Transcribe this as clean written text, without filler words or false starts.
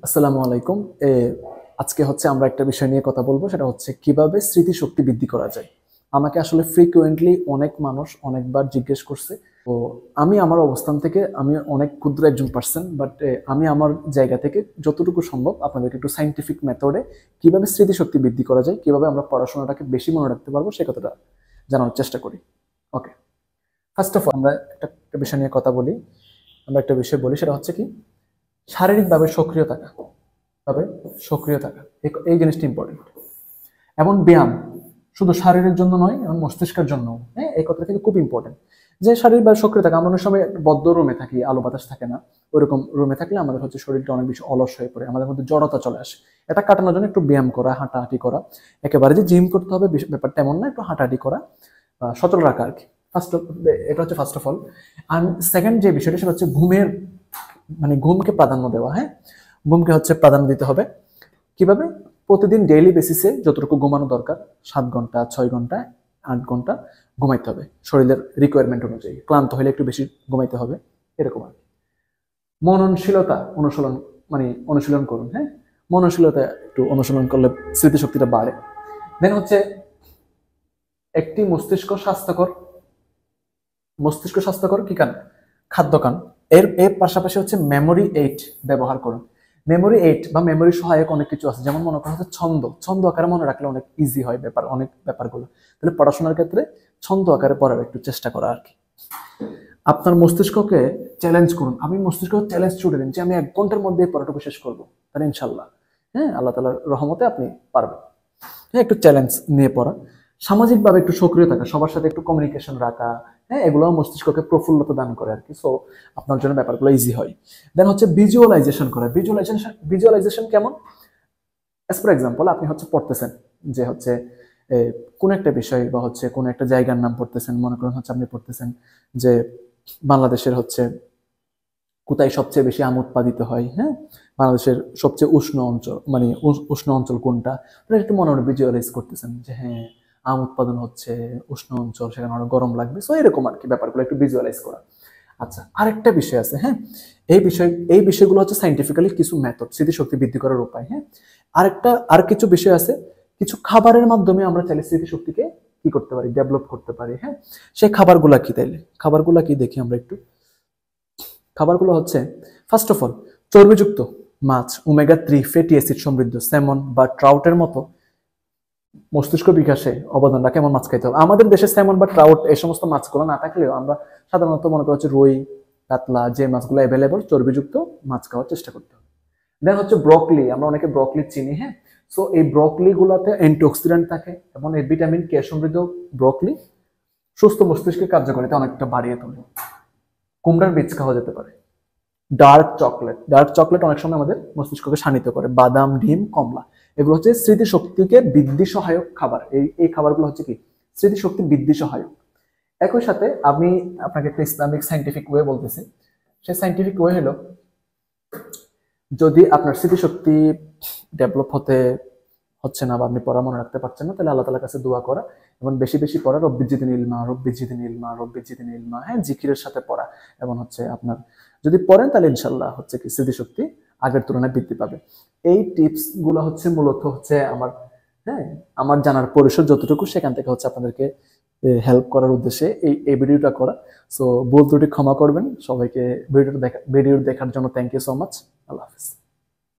আসসালামু আলাইকুম। এ আজকে আমরা একটা বিষয় নিয়ে কথা বলবো, সেটা হচ্ছে কিভাবে স্মৃতিশক্তি বৃদ্ধি করা যায়। আমাকে আসলে ফ্রিকুয়েন্টলি অনেক মানুষ অনেকবার জিজ্ঞেস করছে। তো আমি আমার অবস্থান থেকে আমি অনেক ক্ষুদ্র একজন পার্সন, বাট আমি আমার জায়গা থেকে যতটুকু সম্ভব আপনাদেরকে একটু সাইন্টিফিক মেথডে কিভাবে স্মৃতিশক্তি বৃদ্ধি করা যায়, কিভাবে আমরা পড়াশোনাটাকে বেশি মনে রাখতে পারবো সে কথাটা জানার চেষ্টা করি। ওকে, ফার্স্ট অফ অল আমরা একটা বিষয় নিয়ে কথা বলি। আমরা একটা বিষয় বলি, সেটা হচ্ছে কি শারীরিকভাবে সক্রিয় থাকা। তবে সক্রিয় থাকা এই জিনিসটা ইম্পর্টেন্ট। এমন ব্যায়াম শুধু শারীরের জন্য নয়, এবং মস্তিষ্কের জন্য। হ্যাঁ, এই কথাটা কিন্তু খুব ইম্পর্টেন্ট। যে শারীরিকভাবে সক্রিয় থাকা, আমরা অনেক সময় বদ্ধ রুমে থাকি, আলো বাতাস থাকে না। ওইরকম রুমে থাকলে আমাদের শরীরটা অনেক বেশি অলস হয়ে পড়ে, আমাদের মধ্যে জড়তা চলে আসে। এটা কাটানোর জন্য একটু ব্যায়াম করা, হাঁটাহাঁটি করা। একেবারে যে জিম করতে হবে ব্যাপারটা এমন না, একটু হাঁটাহাঁটি করা, সচল রাখা আর কি। এটা হচ্ছে ফার্স্ট অফ অল। আর সেকেন্ড যে বিষয়টা, সেটা হচ্ছে ঘুমের, ঘুমকে প্রাধান্য দেওয়া। হ্যাঁ, ঘুমকে প্রাধান্য দিতে হবে। কিভাবে? প্রতিদিন ডেইলি বেসিসে যতটুকু ঘুমানো দরকার, 7 ঘন্টা, 6 ঘন্টা, 8 ঘন্টা ঘুমাইতে হবে শরীরের রিকোয়ারমেন্ট অনুযায়ী। ক্লান্ত হলে একটু বেশি ঘুমাইতে হবে, এরকম আর কি। মননশীলতা অনুশীলন করুন। হ্যাঁ, মননশীলতা একটু অনুশীলন করলে স্মৃতিশক্তিটা বাড়ে। দেন একটি মস্তিষ্ক স্বাস্থ্যকর কি কান? খাদ্য কান। এর পাশাপাশি মেমোরি এইড ব্যবহার করুন। মেমোরি এইড বা মেমোরি সহায়ক অনেক কিছু আছে, যেমন মনে করা ছন্দ আকারে মনে রাখলে অনেক ইজি হয় অনেক ব্যাপারগুলো। তাহলে পড়াশোনার ক্ষেত্রে ছন্দ আকারে পড়ার একটু চেষ্টা করা আর কি। আপনার মস্তিষ্ককে চ্যালেঞ্জ করুন। আমি মস্তিষ্ককে চ্যালেঞ্জ ছুটে দিন যে আমি 1 ঘন্টার মধ্যে এই পড়াটুকু শেষ করবো, তাহলে ইনশাল্লাহ, হ্যাঁ, আল্লাহ তাআলার রহমতে আপনি পারবেন। হ্যাঁ, একটু চ্যালেঞ্জ নিয়ে পড়া। সামাজিকভাবে একটু সক্রিয় থাকা, সবার সাথে একটু কমিউনিকেশন রাখা। হ্যাঁ, এগুলো মস্তিষ্ককে প্রফুল্লতা দান করে আর কি। সো আপনার জন্য ব্যাপারগুলো ইজি হয়। দেন ভিজুয়ালাইজেশন করা। ভিজুয়ালাইজেশন কেমন? অ্যাজ ফর এক্সাম্পল, আপনি পড়তেছেন যে কোন একটা বিষয় বা কোন একটা জায়গার নাম পড়তেছেন। মনে করেন আপনি পড়তেছেন যে বাংলাদেশের কোথায় সবচেয়ে বেশি আম উৎপাদিত হয়। হ্যাঁ, বাংলাদেশের সবচেয়ে উষ্ণ অঞ্চল, উষ্ণ অঞ্চল কোনটা, একটু মনে মনে ভিজুয়ালাইজ করতেছেন যে হ্যাঁ, আম উৎপাদন হচ্ছে উষ্ণ অঞ্চল, সেখানে অনেক গরম লাগবে। সো এরকম আর কি, ব্যাপারগুলো একটু ভিজুয়ালাইজ করা। আচ্ছা, আরেকটা বিষয় আছে। হ্যাঁ, এই বিষয়গুলো সাইন্টিফিক্যালি কিছু মেথড, স্মৃতিশক্তি বৃদ্ধি করার উপায়। হ্যাঁ, আর কিছু বিষয় আছে। কিছু খাবারের মাধ্যমে আমরা চাইলে স্মৃতিশক্তিকে কি করতে পারি, ডেভেলপ করতে পারি। হ্যাঁ, সেই খাবারগুলা কি? খাবারগুলা কি দেখি আমরা একটু। খাবারগুলো ফার্স্ট অফ অল চর্বিযুক্ত মাছ, ওমেগা 3 ফ্যাটি অ্যাসিড সমৃদ্ধ স্যামন বা ট্রাউটের মতো মস্তিষ্ক বিকাশে অবদান রাখে এমন মাছ খাইতে হবে। আমাদের দেশে স্যামন বা ট্রাউট এই সমস্ত মাছগুলো না থাকলেও আমরা সাধারণত মনে করা রুই, কাতলা, যে মাছগুলো অ্যাভেলেবল, চর্বিযুক্ত মাছ খাওয়ার চেষ্টা করতে হবে। দেন ব্রকলি। আমরা অনেকে ব্রকলি চিনি। হ্যাঁ, সো এই ব্রকলি গুলাতে অ্যান্টিঅক্সিডেন্ট থাকে, এবং এই ভিটামিন কে সমৃদ্ধ ব্রকলি সুস্থ মস্তিষ্কের কার্যকারিতা অনেকটা বাড়িয়ে তোলে। কুমড়ার বীজ খাওয়া যেতে পারে। ডার্ক চকলেট অনেক সময় আমাদের মস্তিষ্ককে শানিত করে। বাদাম, ডিম, কমলা, এগুলো স্মৃতিশক্তিকে বৃদ্ধি সহায়ক খাবার। এই খাবারগুলো কি স্মৃতিশক্তি বৃদ্ধি সহায়ক। একই সাথে আমি আপনাকে একটা ইসলামিক সাইন্টিফিক ওয়ে বলতেছি। সেই সাইন্টিফিক ওয়ে হলো, যদি আপনার স্মৃতিশক্তি ডেভেলপ হচ্ছে না, বা আপনি পড়া মনে রাখতে পারছেন না, তাহলে আল্লাহ তাআলার কাছে দোয়া করা, এবং বেশি বেশি পড়া। রব্বিজিদিনি ইলমা। হ্যাঁ, জিকিরের সাথে পড়া। এবং আপনার যদি পড়েন, তাহলে ইনশাল্লাহ কি স্মৃতিশক্তি আগের তুলনায় বৃদ্ধি পাবে। এই টিপস গুলো মূলত আমার, হ্যাঁ, আমার জানার পরিসর যতটুকু, সেখান থেকে আপনাদেরকে হেল্প করার উদ্দেশ্যে এই ভিডিওটা করা। সো ভুল ত্রুটি ক্ষমা করবেন সবাইকে। ভিডিও দেখার জন্য থ্যাংক ইউ সো মাচ। আল্লাহ হাফিজ।